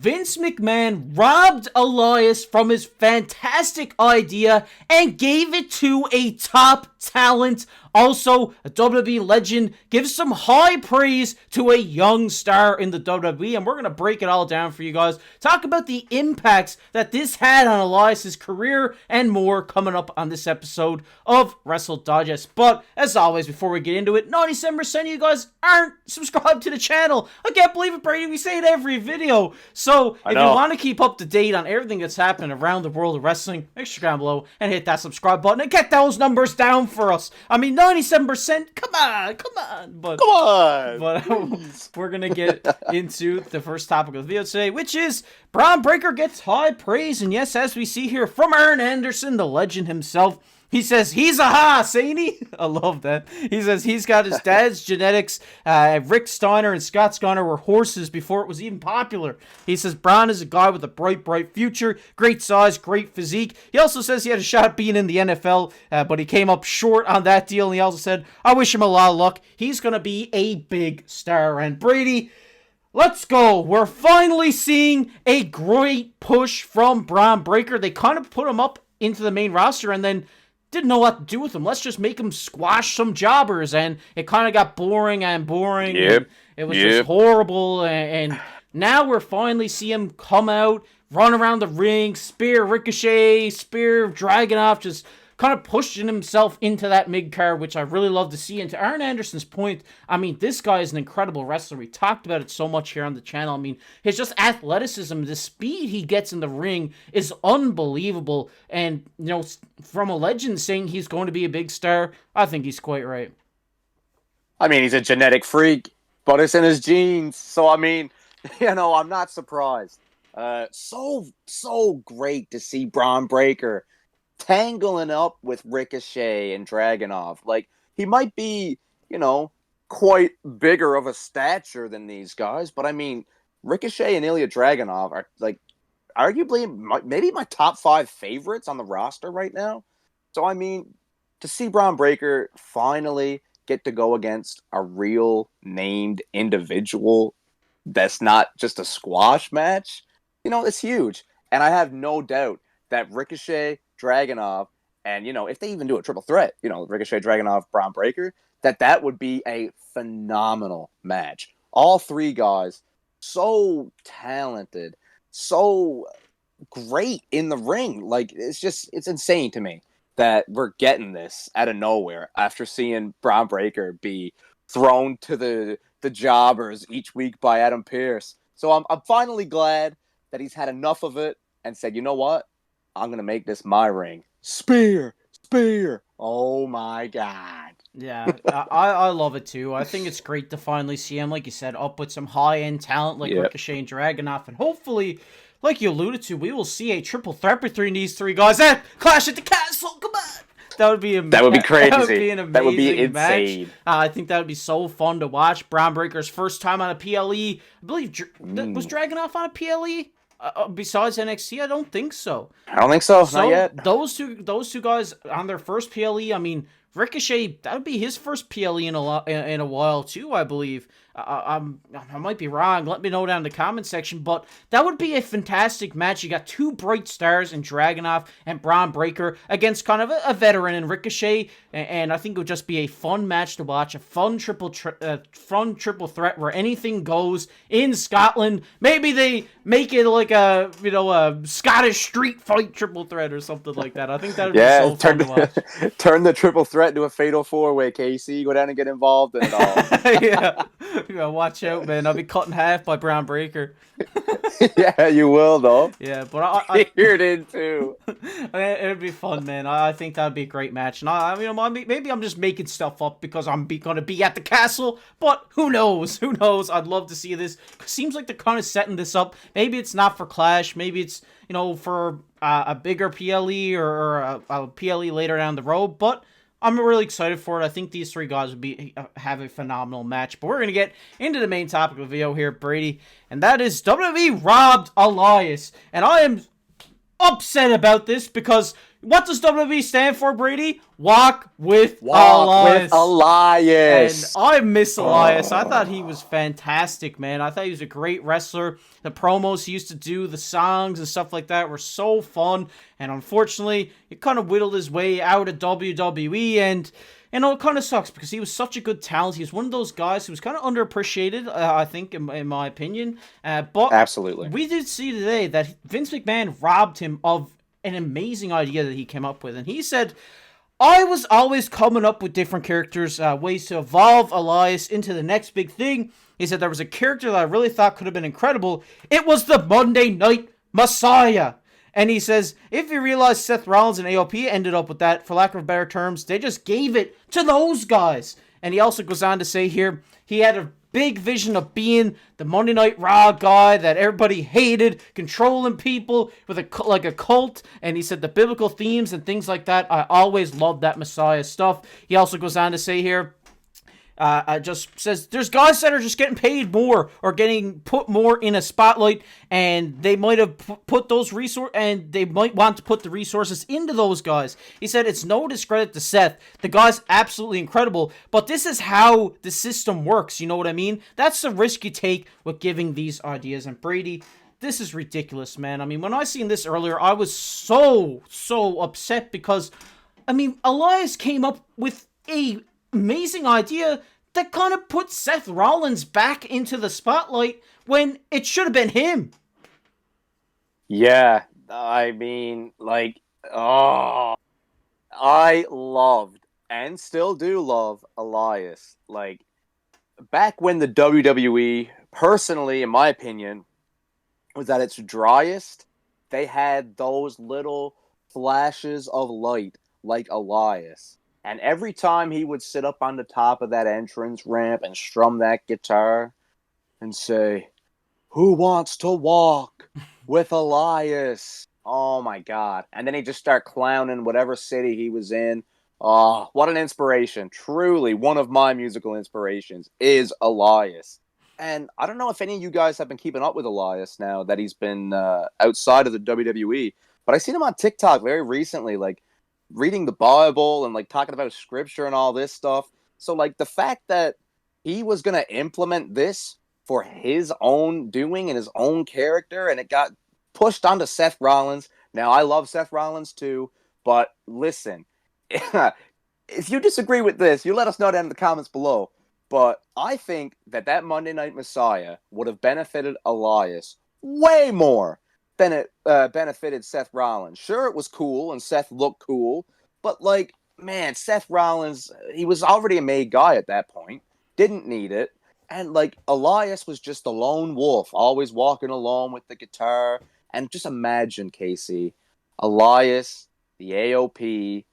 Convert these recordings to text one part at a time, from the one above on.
Vince McMahon robbed Elias from his fantastic idea and gave it to a top talent. Also, a WWE legend gives some high praise to a young star in the WWE, and we're going to break it all down for you guys. Talk about the impacts that this had on Elias' career and more coming up on this episode of Wrestle Digest. But, as always, before we get into it, 97% of you guys aren't subscribed to the channel. I can't believe it, Brady. We say it every video. So, if you want to keep up to date on everything that's happening around the world of wrestling, make sure to go down below and hit that subscribe button and get those numbers down for us. I mean, 97%, come on. But we're going to get into the first topic of the video today, which is Bron Breakker gets high praise. And yes, as we see here from Arn Anderson, the legend himself, he says he's a hoss, ain't he? I love that. He says he's got his dad's genetics. Rick Steiner and Scott Steiner were horses before it was even popular. He says Bron is a guy with a bright future, great size, great physique. He also says he had a shot at being in the NFL, but he came up short on that deal. And he also said, I wish him a lot of luck. He's going to be a big star. And Brady, let's go. We're finally seeing a great push from Bron Breakker. They kind of put him up into the main roster and then didn't know what to do with him. Let's just make him squash some jobbers, and it kind of got boring. Yep. It was just horrible, and now we're finally see him come out, run around the ring, spear Ricochet, spear Dragunov, just kind of pushing himself into that mid-card, which I really love to see. And to Arn Anderson's point, I mean, this guy is an incredible wrestler. We talked about it so much here on the channel. I mean, his just athleticism, the speed he gets in the ring is unbelievable. And, you know, from a legend saying he's going to be a big star, I think he's quite right. I mean, he's a genetic freak, but it's in his genes. So, I mean, you know, I'm not surprised. So great to see Bron Breakker tangling up with Ricochet and Dragunov. Like, he might be, you know, quite bigger of a stature than these guys, but I mean, Ricochet and Ilya Dragunov are, like, arguably maybe my top 5 favorites on the roster right now. So, I mean, to see Bron Breakker finally get to go against a real named individual that's not just a squash match, you know, it's huge. And I have no doubt that Ricochet, Dragunov, and, you know, if they even do a triple threat, you know, Ricochet, Dragunov, Bron Breakker, that would be a phenomenal match. All three guys, so talented, so great in the ring. Like, it's insane to me that we're getting this out of nowhere after seeing Bron Breakker be thrown to the jobbers each week by Adam Pearce. So I'm finally glad that he's had enough of it and said, you know what? I'm going to make this my ring. Spear. Oh, my God. Yeah, I love it, too. I think it's great to finally see him, like you said, up with some high-end talent like Ricochet and Dragunov. And hopefully, like you alluded to, we will see a triple threat between these three guys. And Clash at the Castle, come on! That would be crazy. That would be an amazing that would be insane. Match. I think that would be so fun to watch. Bron Breakker's first time on a PLE. I believe, was Dragunov on a PLE? Besides NXT, I don't think so. I don't think so. Not yet. Those two guys on their first PLE. I mean, Ricochet, that would be his first PLE in a while too, I believe. I might be wrong. Let me know down in the comment section. But that would be a fantastic match. You got two bright stars in Dragunov and Bron Breakker against kind of a veteran in Ricochet, and I think it would just be a fun match to watch. A fun triple threat where anything goes in Scotland. Maybe they make it like a Scottish street fight triple threat or something like that. I think that would be so fun to watch. Turn the triple threat into a fatal 4-way. Casey, go down and get involved in it all. Yeah. Watch out, man. I'll be cut in half by Bron Breakker. Yeah, you will, though. Yeah, but I feared in, too. It would be fun, man. I think that would be a great match. And maybe I'm just making stuff up because I'm going to be at the castle, but who knows? Who knows? I'd love to see this. Seems like they're kind of setting this up. Maybe it's not for Clash. Maybe it's, for a bigger PLE or a PLE later down the road, but I'm really excited for it. I think these three guys would have a phenomenal match. But we're going to get into the main topic of the video here, Brady. And that is WWE robbed Elias. And I am upset about this because What does WWE stand for, Brady? Walk with Walk Elias. with Elias. And I miss Elias. I thought he was fantastic, man. I thought he was a great wrestler. The promos he used to do, the songs and stuff like that were so fun. And unfortunately, he kind of whittled his way out of WWE. And, you know, it kind of sucks because he was such a good talent. He was one of those guys who was kind of underappreciated, I think, in my opinion. But Absolutely. we did see today that Vince McMahon robbed him of an amazing idea that he came up with. And he said, I was always coming up with different characters, ways to evolve Elias into the next big thing. He said there was a character that I really thought could have been incredible. It was the Monday Night Messiah. And he says, if you realize Seth Rollins and AOP ended up with that, for lack of better terms, they just gave it to those guys. And he also goes on to say here, he had a big vision of being the Monday Night Raw guy that everybody hated, controlling people with like a cult. And he said the biblical themes and things like that, I always loved that Messiah stuff. He also goes on to say here, just says there's guys that are just getting paid more or getting put more in a spotlight, and they might have put those resources, and they might want to put the resources into those guys. He said it's no discredit to Seth. The guy's absolutely incredible, but this is how the system works. You know what I mean? That's the risk you take with giving these ideas. And Brady, this is ridiculous, man. I mean, when I seen this earlier, I was so upset because, I mean, Elias came up with a amazing idea that kind of put Seth Rollins back into the spotlight when it should have been him. Yeah, I mean, like, oh, I loved and still do love Elias. Like, back when the WWE, personally, in my opinion, was at its driest, they had those little flashes of light like Elias. And every time he would sit up on the top of that entrance ramp and strum that guitar and say, who wants to walk with Elias? Oh, my God. And then he'd just start clowning whatever city he was in. Oh, what an inspiration. Truly, one of my musical inspirations is Elias. And I don't know if any of you guys have been keeping up with Elias now that he's been outside of the WWE, but I seen him on TikTok very recently, like, reading the Bible and like talking about scripture and all this stuff. So like the fact that he was going to implement this for his own doing and his own character, and it got pushed onto Seth Rollins. Now I love Seth Rollins too, but listen, if you disagree with this, you let us know down in the comments below. But I think that Monday Night Messiah would have benefited Elias way more than it benefited Seth Rollins. Sure, it was cool, and Seth looked cool, but, like, man, Seth Rollins, he was already a made guy at that point, didn't need it, and, like, Elias was just a lone wolf, always walking alone with the guitar, and just imagine, Casey, Elias, the AOP,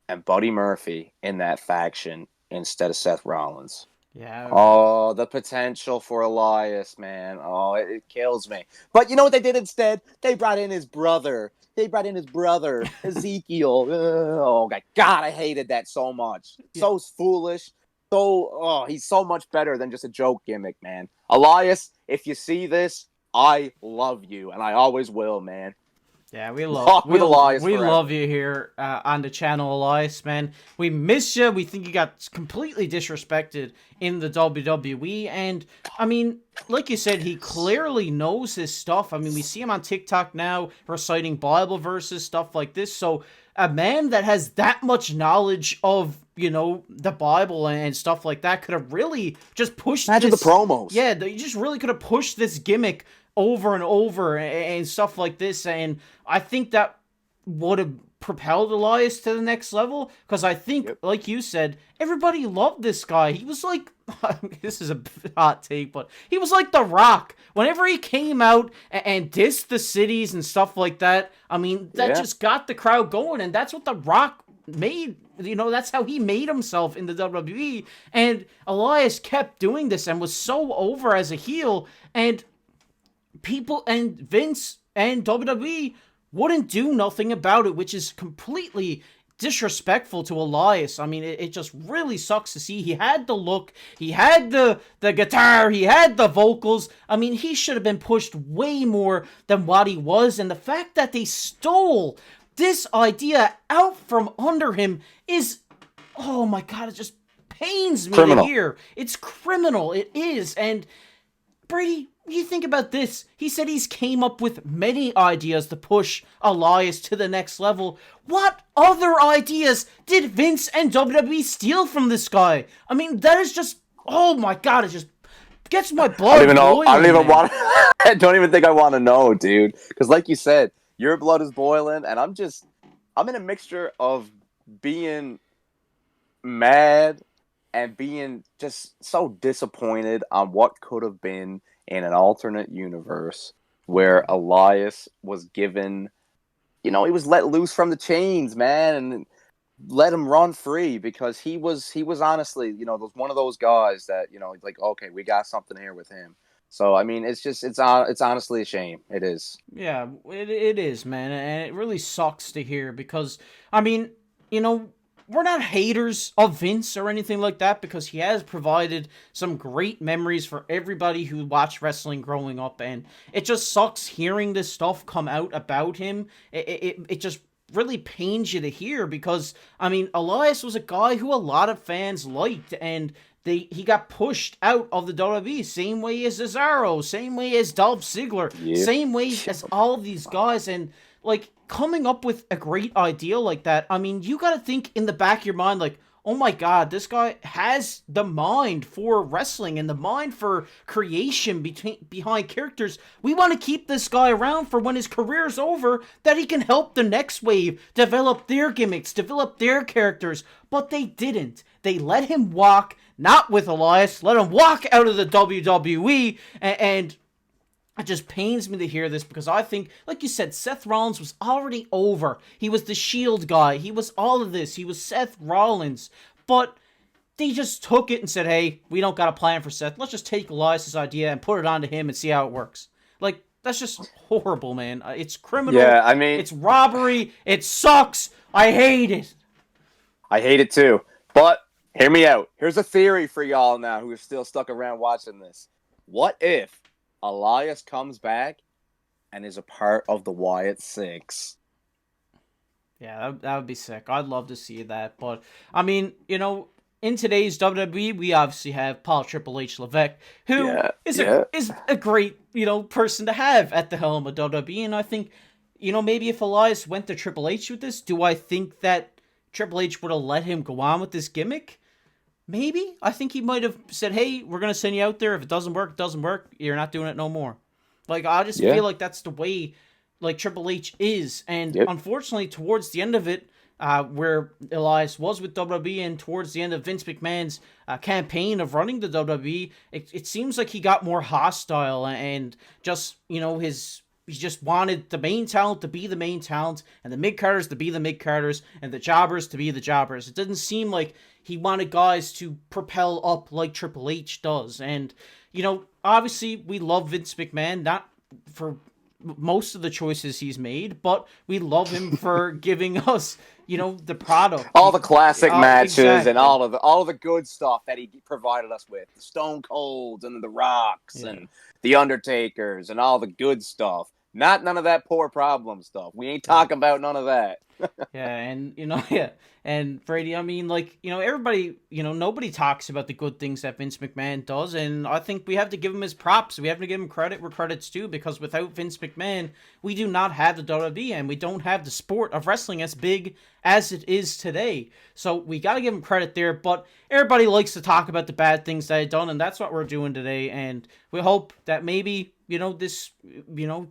and Buddy Murphy in that faction instead of Seth Rollins. Yeah. Oh, the potential for Elias, man. Oh, it kills me. But you know what they did instead? They brought in his brother. Ezekiel. Oh, my God, I hated that so much. So foolish. He's so much better than just a joke gimmick, man. Elias, if you see this, I love you, and I always will, man. Yeah, we love you here on the channel, Elias, man. We miss you. We think you got completely disrespected in the WWE. And, I mean, like you said, he clearly knows his stuff. I mean, we see him on TikTok now reciting Bible verses, stuff like this. So, a man that has that much knowledge of, you know, the Bible and stuff like that could have really just pushed Imagine the promos. Yeah, you just really could have pushed this gimmick over and over and stuff like this, and I think that would have propelled Elias to the next level, because I think, like you said, everybody loved this guy. He was like, this is a hot take, but he was like The Rock. Whenever he came out and dissed the cities and stuff like that, I mean, that just got the crowd going, and that's what The Rock made. You know, that's how he made himself in the WWE, and Elias kept doing this and was so over as a heel, and people and Vince and WWE wouldn't do nothing about it, which is completely disrespectful to Elias. I mean, it just really sucks to see. He had the look, he had the guitar, he had the vocals. I mean, he should have been pushed way more than what he was. And the fact that they stole this idea out from under him is, oh my god, it just pains me to hear. It's criminal. It is. And Brady, you think about this. He said he's came up with many ideas to push Elias to the next level. What other ideas did Vince and WWE steal from this guy? I mean, that is just, oh my god, it just gets my blood boiling. I don't even want I don't even think I want to know, dude. Because like you said, your blood is boiling, and I'm in a mixture of being mad and being just so disappointed on what could have been in an alternate universe where Elias was given, he was let loose from the chains, man, and let him run free, because he was honestly, one of those guys that, like, okay, we got something here with him. So, I mean, it's honestly a shame. It is. Yeah, it is, man. And it really sucks to hear because, I mean, we're not haters of Vince or anything like that, because he has provided some great memories for everybody who watched wrestling growing up. And it just sucks hearing this stuff come out about him. It just really pains you to hear because, I mean, Elias was a guy who a lot of fans liked, and he got pushed out of the WWE, same way as Cesaro, same way as Dolph Ziggler, same way as all of these guys. And like, coming up with a great idea like that, I mean, you gotta think in the back of your mind, like, oh my god, this guy has the mind for wrestling and the mind for creation behind characters. We want to keep this guy around for when his career's over, that he can help the next wave develop their gimmicks, develop their characters. But they didn't. They let him walk, not with Elias, let him walk out of the WWE, and it just pains me to hear this, because I think, like you said, Seth Rollins was already over. He was the Shield guy. He was all of this. He was Seth Rollins. But they just took it and said, hey, we don't got a plan for Seth. Let's just take Elias' idea and put it onto him and see how it works. Like, that's just horrible, man. It's criminal. Yeah, I mean, it's robbery. It sucks. I hate it. I hate it too. But hear me out. Here's a theory for y'all now who are still stuck around watching this. What if Elias comes back and is a part of the Wyatt Six? Yeah, that would be sick. I'd love to see that. But, I mean, in today's WWE, we obviously have Paul Triple H Levesque, who is a great, person to have at the helm of WWE. And I think, maybe if Elias went to Triple H with this, do I think that Triple H would have let him go on with this gimmick? Maybe. I think he might have said, hey, we're going to send you out there. If it doesn't work, it doesn't work. You're not doing it no more. Like, I just feel like that's the way, like, Triple H is. And unfortunately, towards the end of it, where Elias was with WWE and towards the end of Vince McMahon's campaign of running the WWE, it seems like he got more hostile and just, he just wanted the main talent to be the main talent and the mid-carders to be the mid-carders and the jobbers to be the jobbers. It didn't seem like he wanted guys to propel up like Triple H does. And, obviously we love Vince McMahon, not for most of the choices he's made, but we love him for giving us, the product. All the classic matches and all of the good stuff that he provided us with. The Stone Colds and the Rocks and the Undertakers and all the good stuff. Not none of that poor problem stuff. We ain't talking about none of that. And Brady, I mean, like, everybody, nobody talks about the good things that Vince McMahon does, and I think we have to give him his props. We have to give him credit where credit's due, because without Vince McMahon, we do not have the WWE, and we don't have the sport of wrestling as big as it is today. So we got to give him credit there, but everybody likes to talk about the bad things that he's done, and that's what we're doing today, and we hope that maybe this,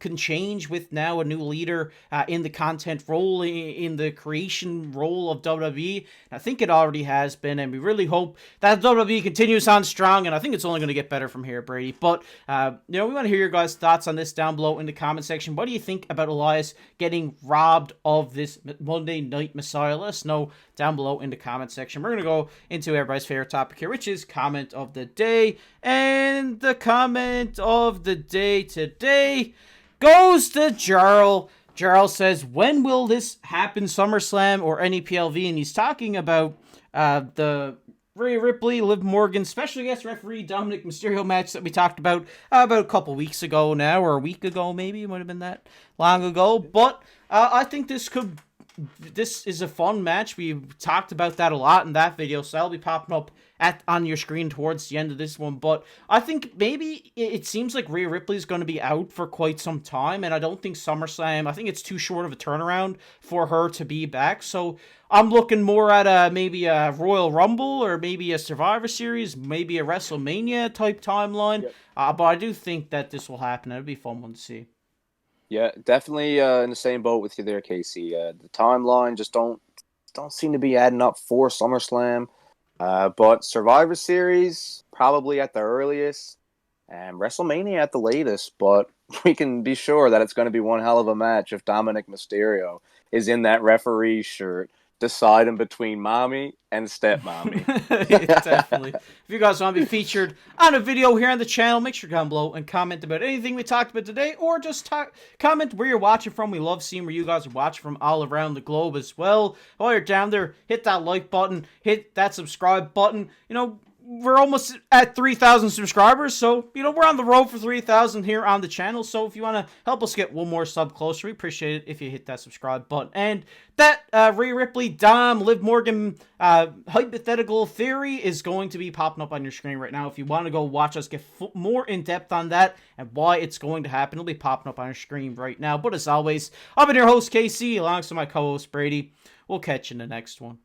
can change with now a new leader in the content role, in the creation role of WWE. I think it already has been, and we really hope that WWE continues on strong, and I think it's only going to get better from here, Brady. But, we want to hear your guys' thoughts on this down below in the comment section. What do you think about Elias getting robbed of this Monday Night Messiah? Let us know down below in the comment section. We're going to go into everybody's favorite topic here, which is comment of the day. And the comment of the day today goes to Jarl. Jarl says, when will this happen, SummerSlam or any PLV? And he's talking about the Rhea Ripley, Liv Morgan, special guest referee Dominik Mysterio match that we talked about a couple weeks ago now, or a week ago maybe. It might have been that long ago. But I think this could this is a fun match. We talked about that a lot in that video, so that'll be popping up on your screen towards the end of this one. But I think maybe it seems like Rhea Ripley's going to be out for quite some time, and I don't think SummerSlam, I think it's too short of a turnaround for her to be back. So I'm looking more at maybe a Royal Rumble or maybe a Survivor Series, maybe a WrestleMania type timeline. Yep. But I do think that this will happen. It'll be a fun one to see. Yeah, definitely in the same boat with you there, Casey. The timeline just don't seem to be adding up for SummerSlam. But Survivor Series, probably at the earliest, and WrestleMania at the latest. But we can be sure that it's going to be one hell of a match if Dominik Mysterio is in that referee shirt, deciding between mommy and stepmommy. Yeah, definitely. If you guys want to be featured on a video here on the channel, make sure to comment below and comment about anything we talked about today, or just comment where you're watching from. We love seeing where you guys are watching from all around the globe as well. While you're down there, hit that like button, hit that subscribe button. You know, we're almost at 3,000 subscribers, so, you know, we're on the road for 3,000 here on the channel, so if you want to help us get one more sub closer, we appreciate it if you hit that subscribe button. And that Rhea Ripley, Dom, Liv Morgan hypothetical theory is going to be popping up on your screen right now. If you want to go watch us get more in-depth on that and why it's going to happen, it'll be popping up on your screen right now. But as always, I've been your host, KC, alongside my co-host, Brady. We'll catch you in the next one.